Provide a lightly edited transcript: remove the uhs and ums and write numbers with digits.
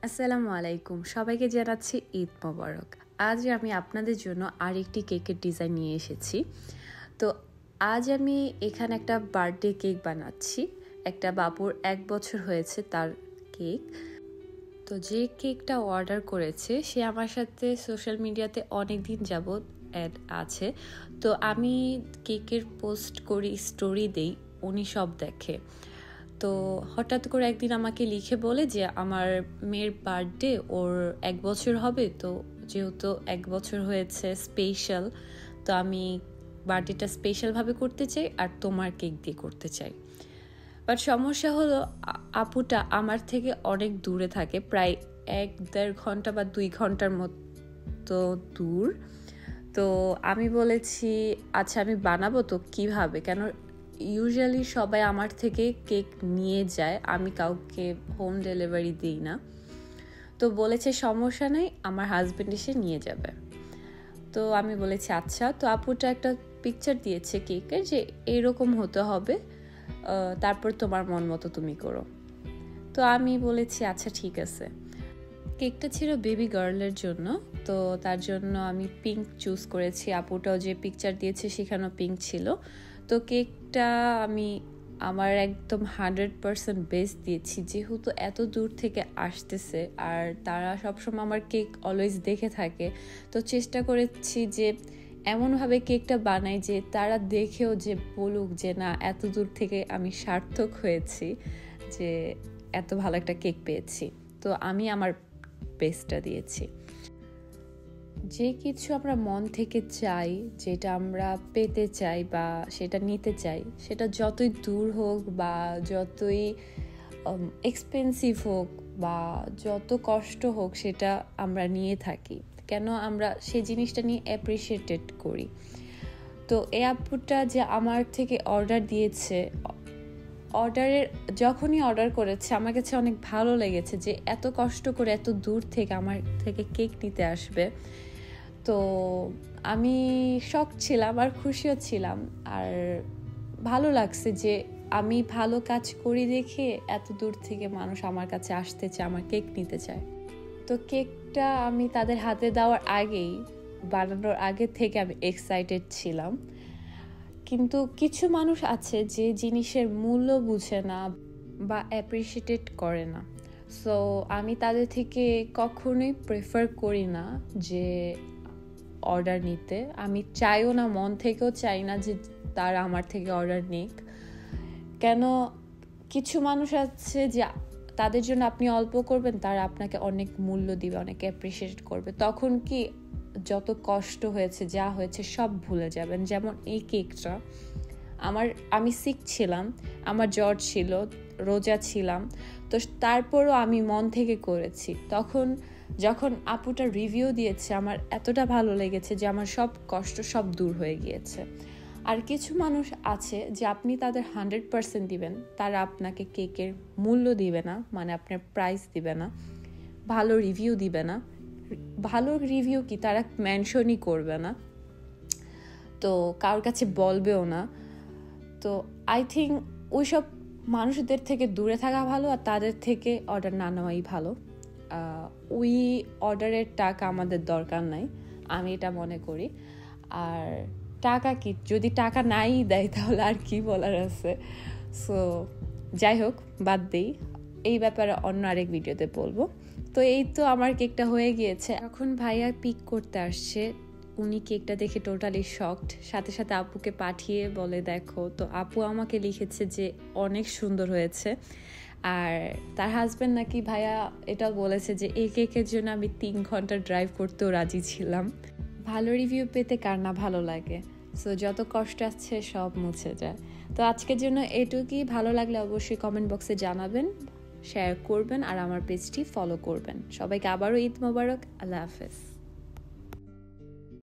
আসসালামু আলাইকুম, সবাইকে জানাচ্ছি ঈদ মোবারক। আজ আমি আপনাদের জন্য আরেকটি কেকের ডিজাইন নিয়ে এসেছি। তো আজ আমি এখানে একটা বার্থডে কেক বানাচ্ছি। একটা বাবুর 1 বছর হয়েছে তার কেক। তো যে কেকটা অর্ডার করেছে সে আমার সাথে সোশ্যাল মিডিয়াতে অনেক দিন যাবৎ অ্যাড আছে। তো আমি কেকের পোস্ট করি, স্টোরি দেই, উনি সব দেখে। তো হঠাৎ করে একদিন আমাকে লিখে বলে যে আমার মেয়ের বার্থডে, ওর 1 বছর হবে। তো যেহেতু 1 বছর হয়েছে স্পেশাল, তো আমি বার্থডেটা স্পেশালভাবে করতে চাই আর তোমার কেক দিয়ে করতে চাই। বাট সমস্যা হলো আপুটা আমার থেকে অনেক দূরে থাকে, প্রায় 1-1.5 ঘন্টা বা 2 ঘন্টার মতো দূর। তো আমি বলেছি আচ্ছা আমি বানাবো, তো কিভাবে, কেন ইউজুয়ালি সবাই আমার থেকে কেক নিয়ে যায়, আমি কাউকে হোম ডেলিভারি দিই না। তো বলেছে সমস্যা নেই, আমার হাজব্যান্ড এসে নিয়ে যাবে। তো আমি বলেছি আচ্ছা। তো আপুটা একটা পিকচার দিয়েছে কেকের যে এরকম হতে হবে, তারপর তোমার মন মতো তুমি করো। তো আমি বলেছি আচ্ছা ঠিক আছে। কেকটা ছিল বেবি গার্লের জন্য, তো তার জন্য আমি পিঙ্ক চুজ করেছি। আপুটাও যে পিকচার দিয়েছে সেখানেও পিঙ্ক ছিল। তো কেকটা আমি আমার একদম 100% বেস্ট দিয়েছি, যেহেতু এত দূর থেকে আসতেছে আর তারা সবসময় আমার কেক অলওয়েজ দেখে থাকে। তো চেষ্টা করেছি যে এমনভাবে কেকটা বানাই যে তারা দেখেও যে বলুক যে না, এত দূর থেকে আমি সার্থক হয়েছি, যে এত ভালো একটা কেক পেয়েছি। তো আমি আমার বেস্টটা দিয়েছি। যে কিছু আমরা মন থেকে চাই, যেটা আমরা পেতে চাই বা সেটা নিতে চাই, সেটা যতই দূর হোক বা যতই এক্সপেন্সিভ হোক বা যত কষ্ট হোক, সেটা আমরা নিয়ে থাকি। কেন আমরা সেই জিনিসটা নিয়ে অ্যাপ্রিসিয়েটেড করি। তো এই আপুটা যে আমার থেকে অর্ডার দিয়েছে, যখনই অর্ডার করেছে আমার কাছে অনেক ভালো লেগেছে যে এত কষ্ট করে এত দূর থেকে আমার থেকে কেক নিতে আসবে। তো আমি শক ছিলাম আর খুশিও ছিলাম, আর ভালো লাগছে যে আমি ভালো কাজ করি দেখে এত দূর থেকে মানুষ আমার কাছে আসতে চায়, আমার কেক নিতে চায়। তো কেকটা আমি তাদের হাতে দেওয়ার আগেই, বানানোর আগে থেকে আমি এক্সাইটেড ছিলাম। কিন্তু কিছু মানুষ আছে যে জিনিসের মূল্য বুঝে না বা অ্যাপ্রিসিয়েটেড করে না। সো আমি তাদের থেকে কখনোই প্রেফার করি না যে অর্ডার নিতে। আমি চাইও না, মন থেকেও চাই না যে তারা আমার থেকে অর্ডার নিক। কেন কিছু মানুষ আছে যে তাদের জন্য আপনি অল্প করবেন, তারা আপনাকে অনেক মূল্য দিবে, অনেক অ্যাপ্রিসিয়েট করবে। তখন কি যত কষ্ট হয়েছে, যা হয়েছে সব ভুলে যাবেন। যেমন এই কেকটা আমি সিক ছিলাম, আমার জ্বর ছিল, রোজা ছিলাম, তো তারপরও আমি মন থেকে করেছি। যখন আপুটা রিভিউ দিয়েছে আমার এতটা ভালো লেগেছে যে আমার সব কষ্ট সব দূর হয়ে গিয়েছে। আর কিছু মানুষ আছে যে আপনি তাদের 100% দিবেন, তারা আপনাকে কেকের মূল্য দিবে না, মানে আপনার প্রাইস দিবে না, ভালো রিভিউ দিবে না। ভালো রিভিউ কি, তারা মেনশনই করবে না, তো কারোর কাছে বলবেও না। তো আই থিঙ্ক ওইসব মানুষদের থেকে দূরে থাকা ভালো, আর তাদের থেকে অর্ডার না নেওয়াই ভালো। ওই অর্ডারের টাকা আমাদের দরকার নাই, আমি এটা মনে করি। আর টাকা কি, যদি টাকা নাই দেয় তাহলে আর কি বলার আছে। সো যাই হোক, বাদ দেই, এই ব্যাপারে অন্য আরেক ভিডিওতে বলবো। তো এই তো আমার কেকটা হয়ে গিয়েছে। এখন ভাইয়া পিক করতে আসছে, উনি কেকটা দেখে টোটালি শকড, সাথে সাথে আপুকে পাঠিয়ে বলে দেখো। তো আপু আমাকে লিখেছে যে অনেক সুন্দর হয়েছে, আর তার হাজব্যান্ড নাকি ভাইয়া এটা বলেছে যে এই কেকের জন্য আমি 3 ঘন্টা ড্রাইভ করতেও রাজি ছিলাম। ভালো রিভিউ পেতে কার না ভালো লাগে। সো যত কষ্ট আছে সব মুছে যায়। তো আজকের জন্য এটুকুই। ভালো লাগলে অবশ্যই কমেন্ট বক্সে জানাবেন, শেয়ার করবেন আর আমার পেজটি ফলো করবেন। সবাইকে আবারও ঈদ মোবারক। আল্লাহ হাফেজ।